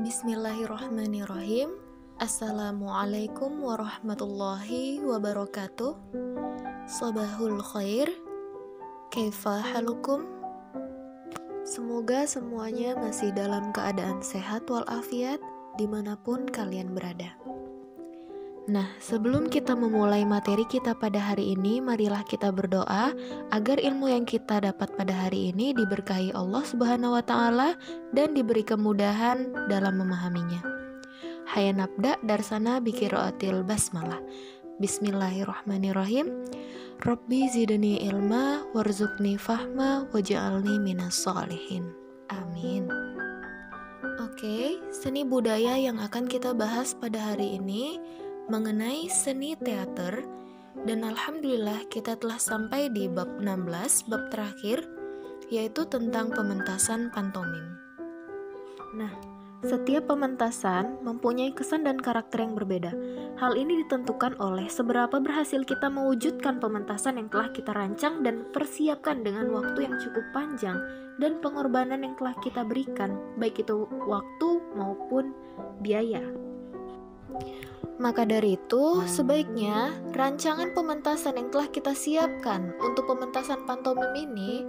Bismillahirrahmanirrahim. Assalamualaikum warahmatullahi wabarakatuh. Sabahul khair. Kaifa halukum? Semoga semuanya masih dalam keadaan sehat walafiat dimanapun kalian berada. Nah, sebelum kita memulai materi kita pada hari ini, marilah kita berdoa agar ilmu yang kita dapat pada hari ini diberkahi Allah Subhanahu wa Ta'ala dan diberi kemudahan dalam memahaminya. Hayya nabda darsana biqiraatil basmalah. Bismillahirrahmanirrahim. Rabbi zidni ilma warzuqni fahma waj'alni minas sholihin. Amin. Oke, seni budaya yang akan kita bahas pada hari ini mengenai seni teater, dan alhamdulillah kita telah sampai di bab 16, bab terakhir, yaitu tentang pementasan pantomim. Nah, setiap pementasan mempunyai kesan dan karakter yang berbeda. Hal ini ditentukan oleh seberapa berhasil kita mewujudkan pementasan yang telah kita rancang dan persiapkan dengan waktu yang cukup panjang dan pengorbanan yang telah kita berikan, baik itu waktu maupun biaya. Maka dari itu, sebaiknya rancangan pementasan yang telah kita siapkan untuk pementasan pantomim ini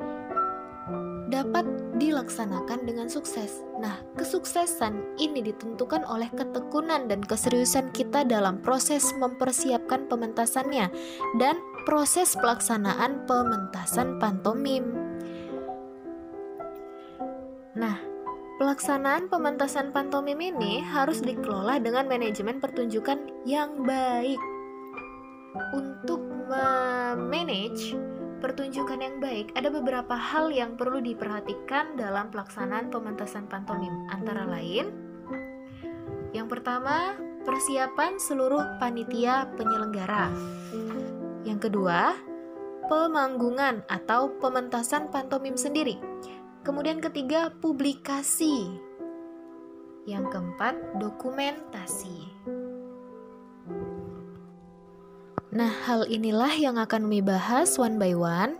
dapat dilaksanakan dengan sukses. Nah, kesuksesan ini ditentukan oleh ketekunan dan keseriusan kita dalam proses mempersiapkan pementasannya dan proses pelaksanaan pementasan pantomim. Nah, pelaksanaan pementasan pantomim ini harus dikelola dengan manajemen pertunjukan yang baik. Untuk memanage pertunjukan yang baik, ada beberapa hal yang perlu diperhatikan dalam pelaksanaan pementasan pantomim. Antara lain, yang pertama, persiapan seluruh panitia penyelenggara. Yang kedua, pemanggungan atau pementasan pantomim sendiri. Kemudian ketiga, publikasi. Yang keempat, dokumentasi. Nah, hal inilah yang akan kami bahas one by one.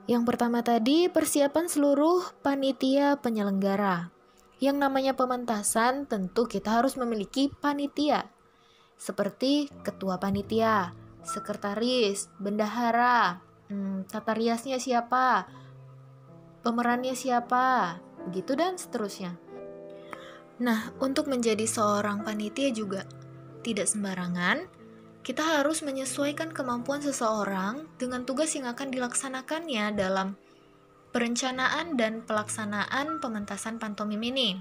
Yang pertama tadi, persiapan seluruh panitia penyelenggara. Yang namanya pementasan, tentu kita harus memiliki panitia. Seperti ketua panitia, sekretaris, bendahara, tata riasnya siapa, pemerannya siapa, begitu dan seterusnya. Nah, untuk menjadi seorang panitia juga tidak sembarangan. Kita harus menyesuaikan kemampuan seseorang dengan tugas yang akan dilaksanakannya dalam perencanaan dan pelaksanaan pementasan pantomim ini.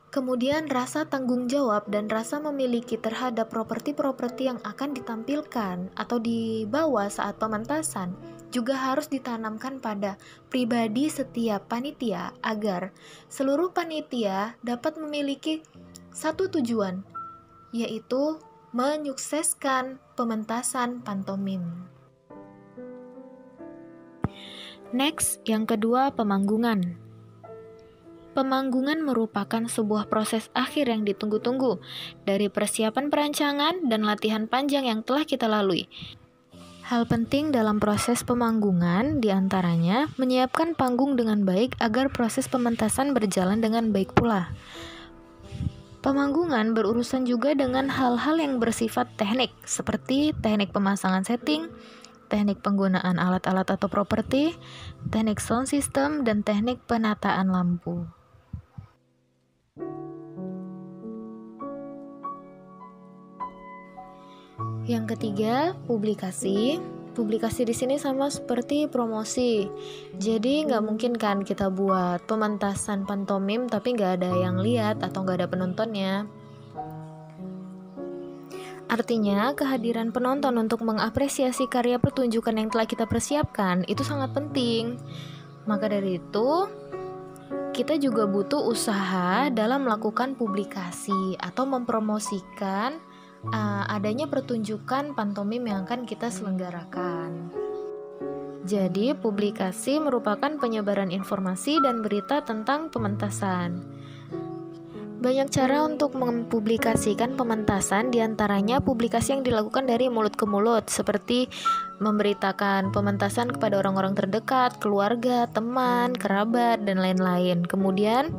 Kemudian rasa tanggung jawab dan rasa memiliki terhadap properti-properti yang akan ditampilkan atau dibawa saat pementasan juga harus ditanamkan pada pribadi setiap panitia agar seluruh panitia dapat memiliki satu tujuan, yaitu menyukseskan pementasan pantomim. Next, yang kedua, pemanggungan. Pemanggungan merupakan sebuah proses akhir yang ditunggu-tunggu dari persiapan perancangan dan latihan panjang yang telah kita lalui. Hal penting dalam proses pemanggungan diantaranya menyiapkan panggung dengan baik agar proses pementasan berjalan dengan baik pula. Pemanggungan berurusan juga dengan hal-hal yang bersifat teknik, seperti teknik pemasangan setting, teknik penggunaan alat-alat atau properti, teknik sound system, dan teknik penataan lampu. Yang ketiga, publikasi. Publikasi di sini sama seperti promosi. Jadi nggak mungkin kan kita buat pementasan pantomim tapi nggak ada yang lihat atau nggak ada penontonnya. Artinya, kehadiran penonton untuk mengapresiasi karya pertunjukan yang telah kita persiapkan itu sangat penting. Maka dari itu, kita juga butuh usaha dalam melakukan publikasi atau mempromosikan adanya pertunjukan pantomim yang akan kita selenggarakan. Jadi, publikasi merupakan penyebaran informasi dan berita tentang pementasan. Banyak cara untuk mempublikasikan pementasan, diantaranya publikasi yang dilakukan dari mulut ke mulut, seperti memberitakan pementasan kepada orang-orang terdekat, keluarga, teman, kerabat, dan lain-lain. Kemudian,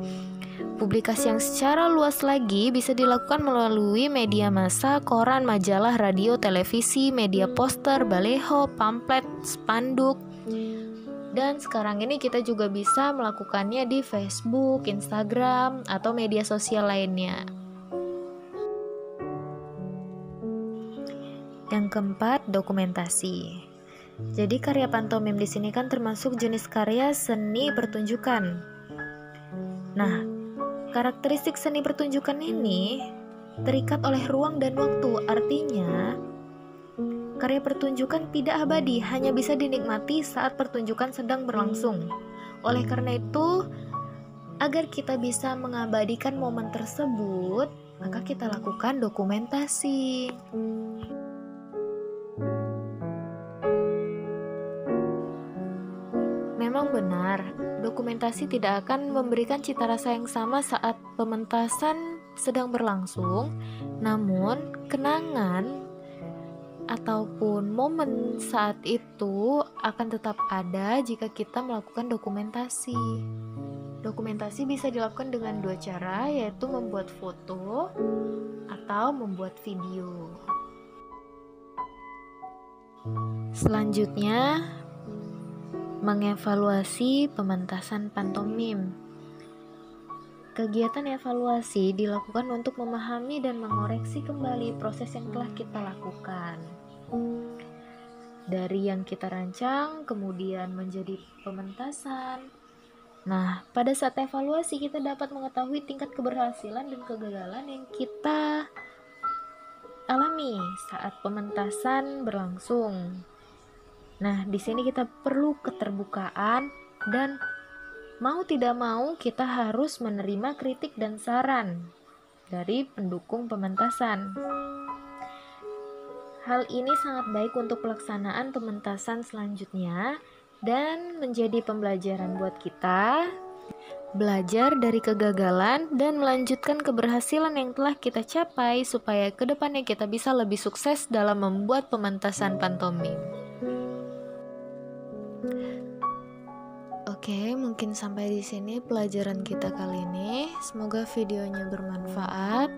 publikasi yang secara luas lagi bisa dilakukan melalui media massa, koran, majalah, radio, televisi, media poster, baleho, pamflet, spanduk. Dan sekarang ini kita juga bisa melakukannya di Facebook, Instagram, atau media sosial lainnya. Yang keempat, dokumentasi. Jadi karya pantomim di sini kan termasuk jenis karya seni pertunjukan. Nah, karakteristik seni pertunjukan ini terikat oleh ruang dan waktu, artinya karya pertunjukan tidak abadi, hanya bisa dinikmati saat pertunjukan sedang berlangsung. Oleh karena itu, agar kita bisa mengabadikan momen tersebut, maka kita lakukan dokumentasi. Memang benar, dokumentasi tidak akan memberikan cita rasa yang sama saat pementasan sedang berlangsung, namun kenangan ataupun momen saat itu akan tetap ada jika kita melakukan dokumentasi. Dokumentasi bisa dilakukan dengan dua cara, yaitu membuat foto atau membuat video. Selanjutnya, mengevaluasi pementasan pantomim. Kegiatan evaluasi dilakukan untuk memahami dan mengoreksi kembali proses yang telah kita lakukan. Dari yang kita rancang, kemudian menjadi pementasan. Nah, pada saat evaluasi kita dapat mengetahui tingkat keberhasilan dan kegagalan yang kita alami saat pementasan berlangsung. Nah, di sini kita perlu keterbukaan dan mau tidak mau kita harus menerima kritik dan saran dari pendukung pementasan. Hal ini sangat baik untuk pelaksanaan pementasan selanjutnya dan menjadi pembelajaran buat kita, belajar dari kegagalan dan melanjutkan keberhasilan yang telah kita capai supaya kedepannya kita bisa lebih sukses dalam membuat pementasan pantomim. Oke, mungkin sampai di sini pelajaran kita kali ini. Semoga videonya bermanfaat.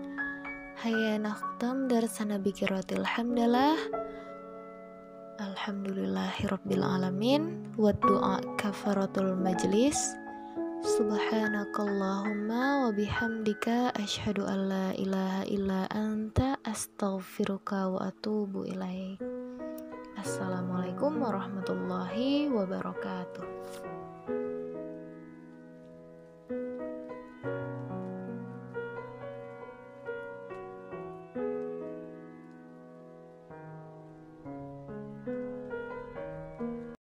Hayya nakhtam darsana bikiratil hamdalah. Alhamdulillahirabbil alamin. Wa du'a kafaratul majlis. Subhanakallahumma wa bihamdika asyhadu an la ilaha illa anta astaghfiruka wa atubu ilaik. Assalamualaikum warahmatullahi wabarakatuh.